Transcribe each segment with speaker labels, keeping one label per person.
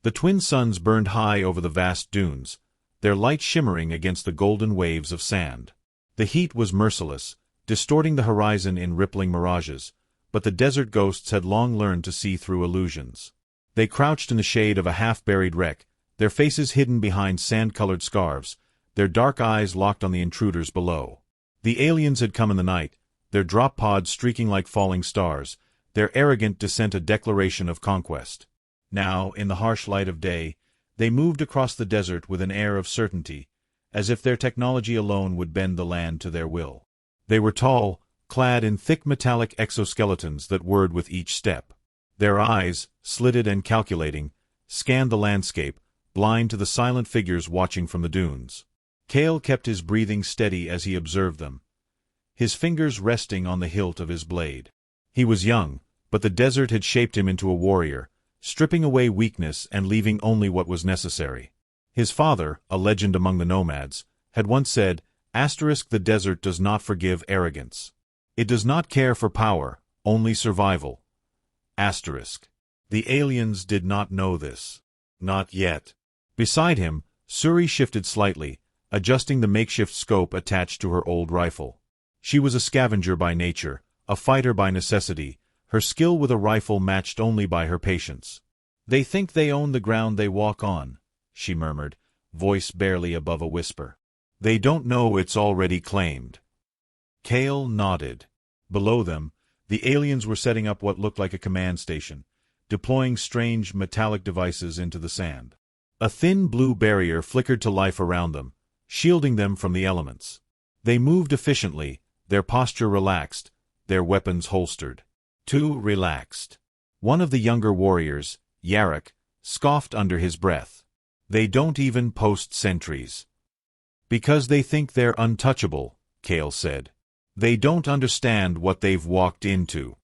Speaker 1: The twin suns burned high over the vast dunes, their light shimmering against the golden waves of sand. The heat was merciless, distorting the horizon in rippling mirages, but the desert ghosts had long learned to see through illusions. They crouched in the shade of a half-buried wreck, their faces hidden behind sand-colored scarves, their dark eyes locked on the intruders below. The aliens had come in the night, their drop pods streaking like falling stars, their arrogant descent a declaration of conquest. Now, in the harsh light of day, they moved across the desert with an air of certainty, as if their technology alone would bend the land to their will. They were tall, clad in thick metallic exoskeletons that whirred with each step. Their eyes, slitted and calculating, scanned the landscape, blind to the silent figures watching from the dunes. Kale kept his breathing steady as he observed them, his fingers resting on the hilt of his blade. He was young, but the desert had shaped him into a warrior, stripping away weakness and leaving only what was necessary. His father, a legend among the Nomads, had once said, "The desert does not forgive arrogance. It does not care for power, only survival." The aliens did not know this. Not yet. Beside him, Suri shifted slightly, adjusting the makeshift scope attached to her old rifle. She was a scavenger by nature, a fighter by necessity, her skill with a rifle matched only by her patience. "They think they own the ground they walk on," she murmured, voice barely above a whisper. "They don't know it's already claimed." Kale nodded. Below them, the aliens were setting up what looked like a command station, deploying strange metallic devices into the sand. A thin blue barrier flickered to life around them, shielding them from the elements. They moved efficiently, their posture relaxed, their weapons holstered. Too relaxed. One of the younger warriors, Yarok, scoffed under his breath. "They don't even post sentries." "Because they think they're untouchable," Kale said. "They don't understand what they've walked into."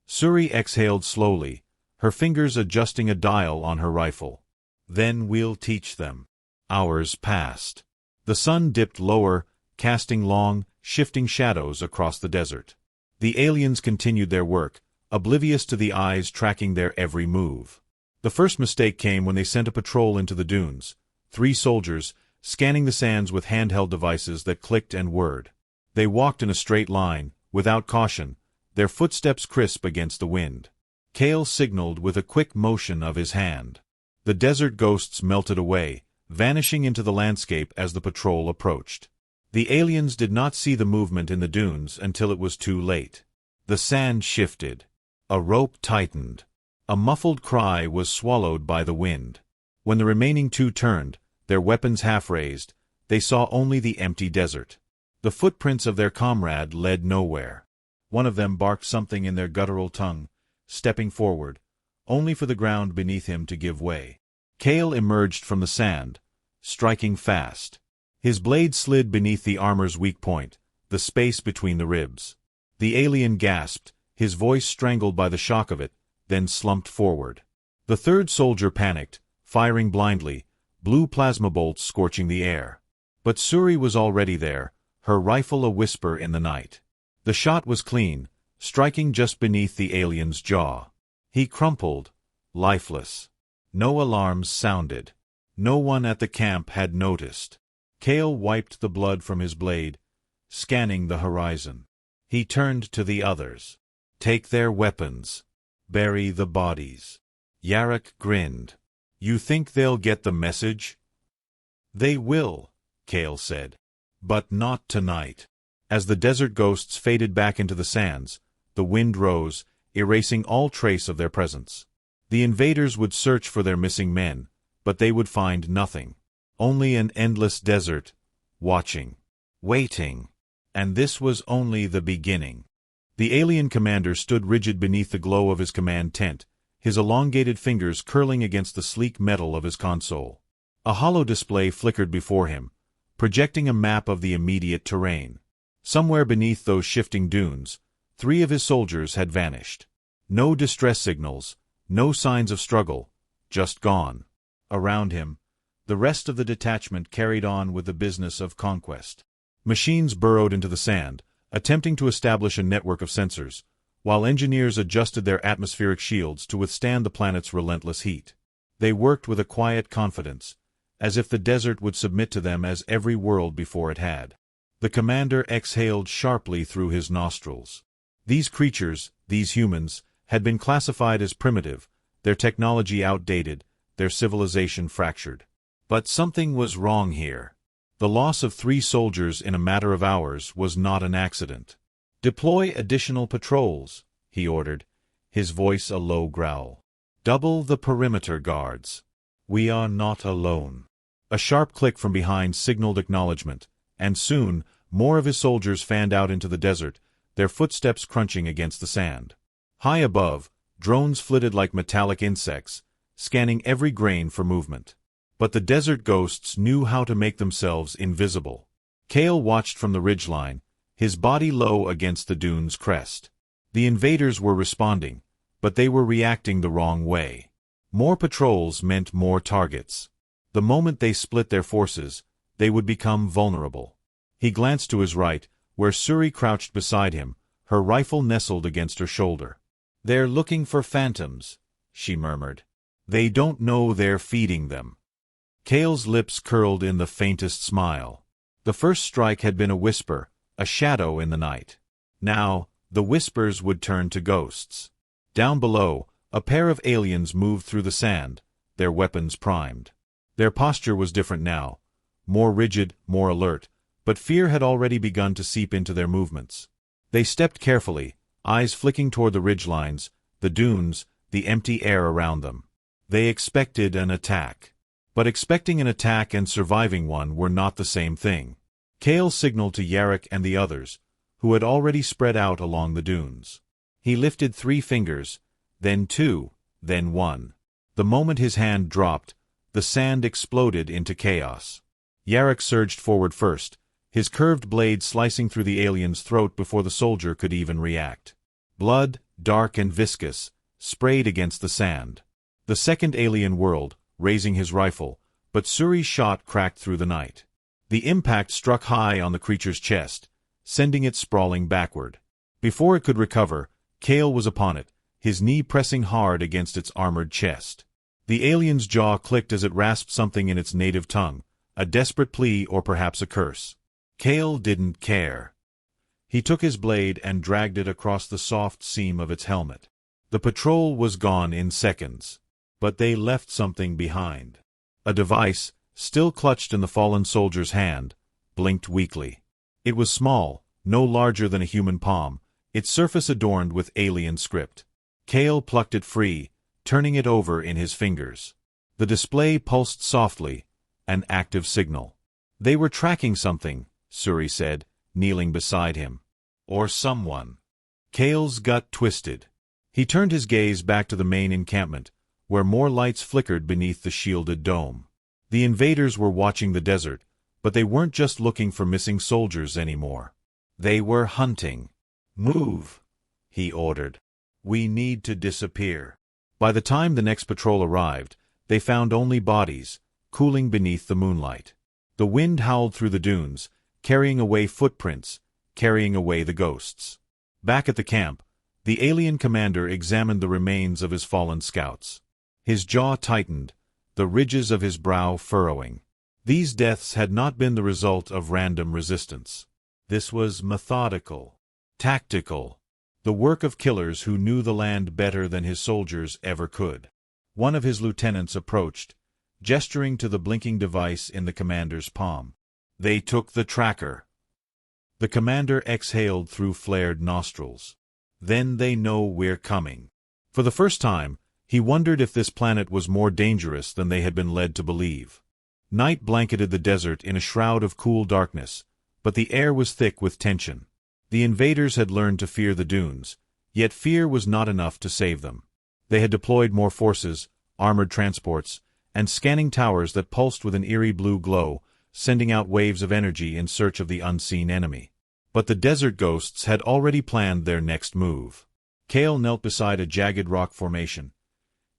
Speaker 1: Suri exhaled slowly, her fingers adjusting a dial on her rifle. "Then we'll teach them." Hours passed. The sun dipped lower, casting long, shifting shadows across the desert. The aliens continued their work, oblivious to the eyes tracking their every move. The first mistake came when they sent a patrol into the dunes, 3 soldiers, scanning the sands with handheld devices that clicked and whirred. They walked in a straight line, without caution, their footsteps crisp against the wind. Kale signaled with a quick motion of his hand. The desert ghosts melted away, vanishing into the landscape as the patrol approached. The aliens did not see the movement in the dunes until it was too late. The sand shifted. A rope tightened. A muffled cry was swallowed by the wind. When the remaining 2 turned, their weapons half-raised, they saw only the empty desert. The footprints of their comrade led nowhere. One of them barked something in their guttural tongue, stepping forward, only for the ground beneath him to give way. Kale emerged from the sand, striking fast. His blade slid beneath the armor's weak point, the space between the ribs. The alien gasped, his voice strangled by the shock of it, then slumped forward. The 3rd soldier panicked, firing blindly, blue plasma bolts scorching the air. But Suri was already there, her rifle a whisper in the night. The shot was clean, striking just beneath the alien's jaw. He crumpled, lifeless. No alarms sounded. No one at the camp had noticed. Kale wiped the blood from his blade, scanning the horizon. He turned to the others. "Take their weapons. Bury the bodies." Yarok grinned. "You think they'll get the message?" "They will," Kale said. "But not tonight." As the desert ghosts faded back into the sands, the wind rose, erasing all trace of their presence. The invaders would search for their missing men, but they would find nothing. Only an endless desert, watching, waiting. And this was only the beginning. The alien commander stood rigid beneath the glow of his command tent, his elongated fingers curling against the sleek metal of his console. A hollow display flickered before him, projecting a map of the immediate terrain. Somewhere beneath those shifting dunes, 3 of his soldiers had vanished. No distress signals, no signs of struggle, just gone. Around him, the rest of the detachment carried on with the business of conquest. Machines burrowed into the sand, attempting to establish a network of sensors, while engineers adjusted their atmospheric shields to withstand the planet's relentless heat. They worked with a quiet confidence, as if the desert would submit to them as every world before it had. The commander exhaled sharply through his nostrils. These creatures, these humans, had been classified as primitive, their technology outdated, their civilization fractured. But something was wrong here. The loss of 3 soldiers in a matter of hours was not an accident. "Deploy additional patrols," he ordered, his voice a low growl. "Double the perimeter guards. We are not alone." A sharp click from behind signaled acknowledgement, and soon, more of his soldiers fanned out into the desert, their footsteps crunching against the sand. High above, drones flitted like metallic insects, scanning every grain for movement. But the desert ghosts knew how to make themselves invisible. Kale watched from the ridgeline, his body low against the dune's crest. The invaders were responding, but they were reacting the wrong way. More patrols meant more targets. The moment they split their forces, they would become vulnerable. He glanced to his right, where Suri crouched beside him, her rifle nestled against her shoulder. "They're looking for phantoms," she murmured. "They don't know they're feeding them." Kale's lips curled in the faintest smile. The first strike had been a whisper, a shadow in the night. Now, the whispers would turn to ghosts. Down below, a pair of aliens moved through the sand, their weapons primed. Their posture was different now, more rigid, more alert, but fear had already begun to seep into their movements. They stepped carefully, eyes flicking toward the ridgelines, the dunes, the empty air around them. They expected an attack. But expecting an attack and surviving one were not the same thing. Kale signaled to Yarrick and the others, who had already spread out along the dunes. He lifted 3 fingers, then 2, then 1. The moment his hand dropped, the sand exploded into chaos. Yarrick surged forward first, his curved blade slicing through the alien's throat before the soldier could even react. Blood, dark and viscous, sprayed against the sand. The second alien whirled, raising his rifle, but Suri's shot cracked through the night. The impact struck high on the creature's chest, sending it sprawling backward. Before it could recover, Kale was upon it, his knee pressing hard against its armored chest. The alien's jaw clicked as it rasped something in its native tongue, a desperate plea or perhaps a curse. Kale didn't care. He took his blade and dragged it across the soft seam of its helmet. The patrol was gone in seconds. But they left something behind. A device, still clutched in the fallen soldier's hand, blinked weakly. It was small, no larger than a human palm, its surface adorned with alien script. Kale plucked it free, turning it over in his fingers. The display pulsed softly, an active signal. "They were tracking something," Suri said, kneeling beside him. "Or someone." Kale's gut twisted. He turned his gaze back to the main encampment, where more lights flickered beneath the shielded dome. The invaders were watching the desert, but they weren't just looking for missing soldiers anymore. They were hunting. "Move," he ordered. "We need to disappear." By the time the next patrol arrived, they found only bodies, cooling beneath the moonlight. The wind howled through the dunes, carrying away footprints, carrying away the ghosts. Back at the camp, the alien commander examined the remains of his fallen scouts. His jaw tightened, the ridges of his brow furrowing. These deaths had not been the result of random resistance. This was methodical, tactical, the work of killers who knew the land better than his soldiers ever could. One of his lieutenants approached, gesturing to the blinking device in the commander's palm. "They took the tracker." The commander exhaled through flared nostrils. "Then they know we're coming." For the first time, he wondered if this planet was more dangerous than they had been led to believe. Night blanketed the desert in a shroud of cool darkness, but the air was thick with tension. The invaders had learned to fear the dunes, yet fear was not enough to save them. They had deployed more forces, armored transports, and scanning towers that pulsed with an eerie blue glow, sending out waves of energy in search of the unseen enemy. But the desert ghosts had already planned their next move. Kale knelt beside a jagged rock formation,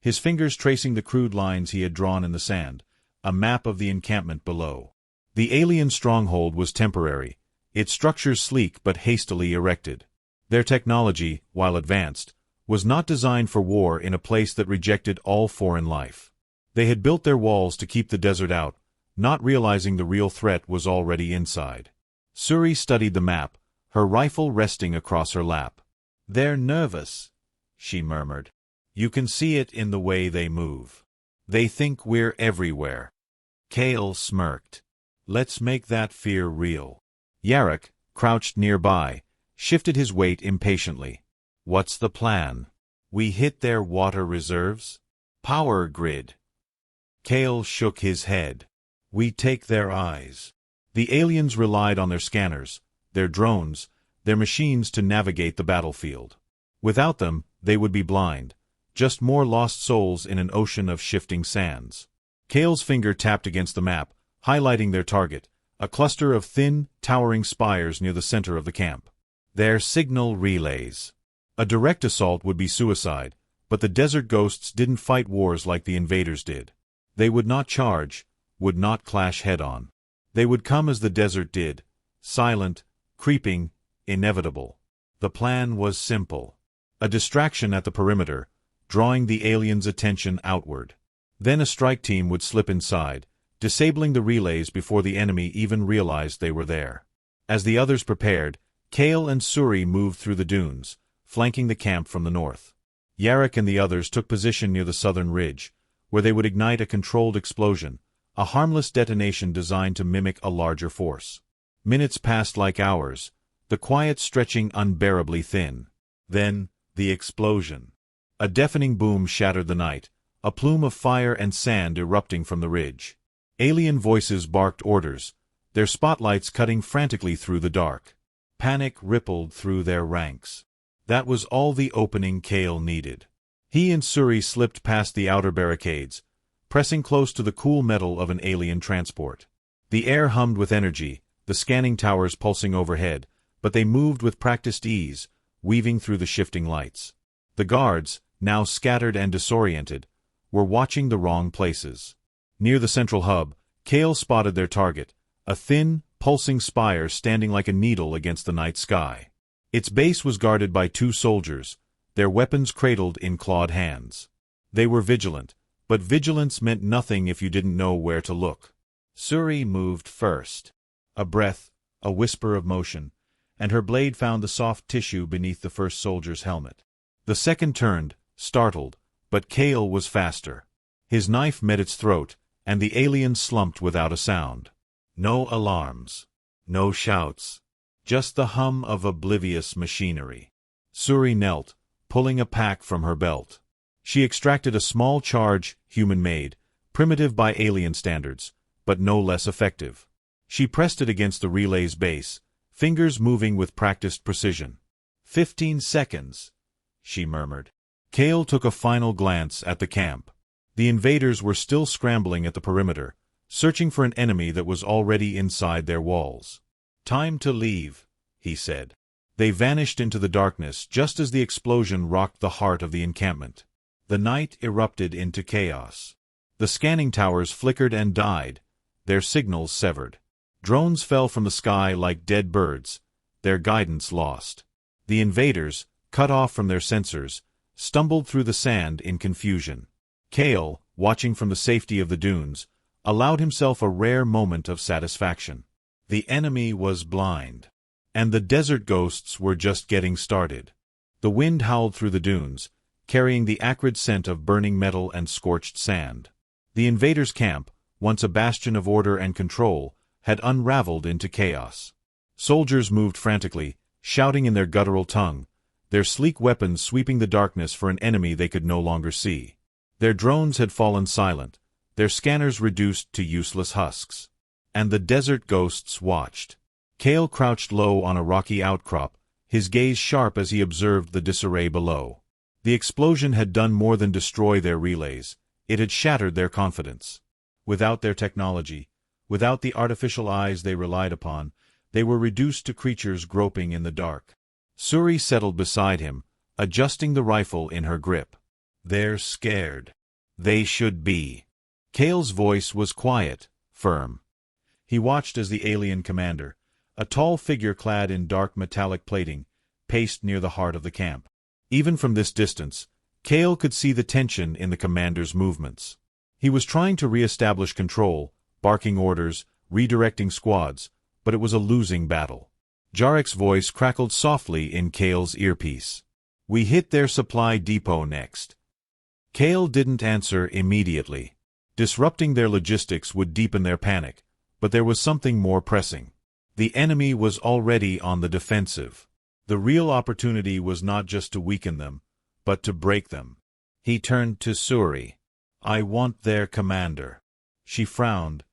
Speaker 1: his fingers tracing the crude lines he had drawn in the sand, a map of the encampment below. The alien stronghold was temporary, its structures sleek but hastily erected. Their technology, while advanced, was not designed for war in a place that rejected all foreign life. They had built their walls to keep the desert out, not realizing the real threat was already inside. Suri studied the map, her rifle resting across her lap. "They're nervous," she murmured. "You can see it in the way they move. They think we're everywhere." Kale smirked. "Let's make that fear real." Yarrick, crouched nearby, shifted his weight impatiently. "What's the plan? We hit their water reserves? Power grid." Kale shook his head. "We take their eyes." The aliens relied on their scanners, their drones, their machines to navigate the battlefield. Without them, they would be blind, just more lost souls in an ocean of shifting sands. Kale's finger tapped against the map, highlighting their target, a cluster of thin, towering spires near the center of the camp. Their signal relays. A direct assault would be suicide, but the desert ghosts didn't fight wars like the invaders did. They would not charge, would not clash head-on. They would come as the desert did, silent, creeping, inevitable. The plan was simple. A distraction at the perimeter, drawing the aliens' attention outward. Then a strike team would slip inside, disabling the relays before the enemy even realized they were there. As the others prepared, Kale and Suri moved through the dunes, flanking the camp from the north. Yarrick and the others took position near the southern ridge, where they would ignite a controlled explosion, a harmless detonation designed to mimic a larger force. Minutes passed like hours, the quiet stretching unbearably thin. Then, the explosion. A deafening boom shattered the night, a plume of fire and sand erupting from the ridge. Alien voices barked orders, their spotlights cutting frantically through the dark. Panic rippled through their ranks. That was all the opening Kale needed. He and Suri slipped past the outer barricades, pressing close to the cool metal of an alien transport. The air hummed with energy, the scanning towers pulsing overhead, but they moved with practiced ease, weaving through the shifting lights. The guards, now scattered and disoriented, were watching the wrong places. Near the central hub, Kale spotted their target, a thin, pulsing spire standing like a needle against the night sky. Its base was guarded by 2 soldiers, their weapons cradled in clawed hands. They were vigilant, but vigilance meant nothing if you didn't know where to look. Suri moved first. A breath, a whisper of motion, and her blade found the soft tissue beneath the first soldier's helmet. The second turned, startled, but Kale was faster. His knife met its throat, and the alien slumped without a sound. No alarms. No shouts. Just the hum of oblivious machinery. Suri knelt, pulling a pack from her belt. She extracted a small charge, human-made, primitive by alien standards, but no less effective. She pressed it against the relay's base, fingers moving with practiced precision. 15 seconds, she murmured. Kale took a final glance at the camp. The invaders were still scrambling at the perimeter, searching for an enemy that was already inside their walls. "Time to leave," he said. They vanished into the darkness just as the explosion rocked the heart of the encampment. The night erupted into chaos. The scanning towers flickered and died, their signals severed. Drones fell from the sky like dead birds, their guidance lost. The invaders, cut off from their sensors, stumbled through the sand in confusion. Kale, watching from the safety of the dunes, allowed himself a rare moment of satisfaction. The enemy was blind. And the desert ghosts were just getting started. The wind howled through the dunes, carrying the acrid scent of burning metal and scorched sand. The invaders' camp, once a bastion of order and control, had unraveled into chaos. Soldiers moved frantically, shouting in their guttural tongue, their sleek weapons sweeping the darkness for an enemy they could no longer see. Their drones had fallen silent, their scanners reduced to useless husks. And the desert ghosts watched. Kale crouched low on a rocky outcrop, his gaze sharp as he observed the disarray below. The explosion had done more than destroy their relays, it had shattered their confidence. Without their technology, without the artificial eyes they relied upon, they were reduced to creatures groping in the dark. Suri settled beside him, adjusting the rifle in her grip. "They're scared. They should be." Kale's voice was quiet, firm. He watched as the alien commander, a tall figure clad in dark metallic plating, paced near the heart of the camp. Even from this distance, Kale could see the tension in the commander's movements. He was trying to re-establish control, barking orders, redirecting squads, but it was a losing battle. Jarek's voice crackled softly in Kale's earpiece. "We hit their supply depot next." Kale didn't answer immediately. Disrupting their logistics would deepen their panic, but there was something more pressing. The enemy was already on the defensive. The real opportunity was not just to weaken them, but to break them. He turned to Suri. "I want their commander." She frowned,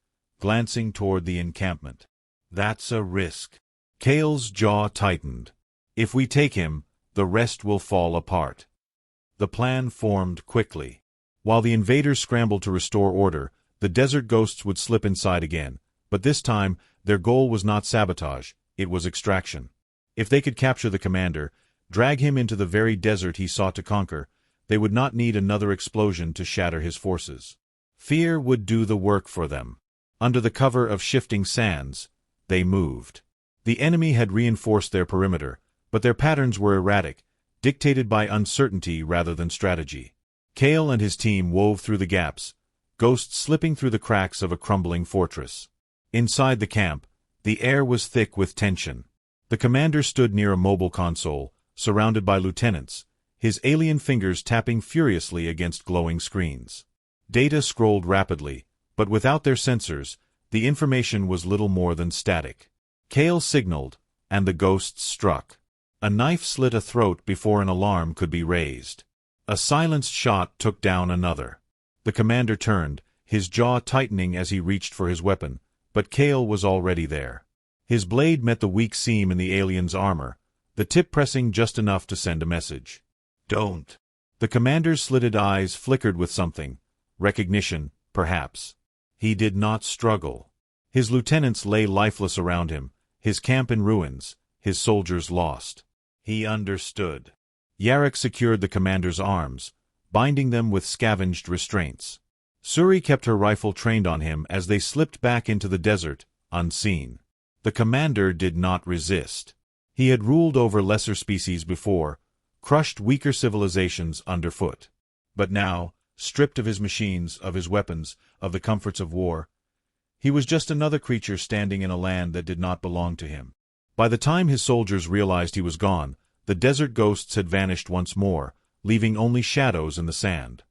Speaker 1: glancing toward the encampment. "That's a risk." Kale's jaw tightened. "If we take him, the rest will fall apart." The plan formed quickly. While the invaders scrambled to restore order, the desert ghosts would slip inside again, but this time their goal was not sabotage, it was extraction. If they could capture the commander, drag him into the very desert he sought to conquer, they would not need another explosion to shatter his forces. Fear would do the work for them. Under the cover of shifting sands, they moved. The enemy had reinforced their perimeter, but their patterns were erratic, dictated by uncertainty rather than strategy. Kale and his team wove through the gaps, ghosts slipping through the cracks of a crumbling fortress. Inside the camp, the air was thick with tension. The commander stood near a mobile console, surrounded by lieutenants, his alien fingers tapping furiously against glowing screens. Data scrolled rapidly, but without their sensors, the information was little more than static. Kale signaled, and the ghosts struck. A knife slit a throat before an alarm could be raised. A silenced shot took down another. The commander turned, his jaw tightening as he reached for his weapon, but Kale was already there. His blade met the weak seam in the alien's armor, the tip pressing just enough to send a message. "Don't." The commander's slitted eyes flickered with something. Recognition, perhaps. He did not struggle. His lieutenants lay lifeless around him, his camp in ruins, his soldiers lost. He understood. Jarek secured the commander's arms, binding them with scavenged restraints. Suri kept her rifle trained on him as they slipped back into the desert, unseen. The commander did not resist. He had ruled over lesser species before, crushed weaker civilizations underfoot. But now, stripped of his machines, of his weapons, of the comforts of war, he was just another creature standing in a land that did not belong to him. By the time his soldiers realized he was gone, the desert ghosts had vanished once more, leaving only shadows in the sand.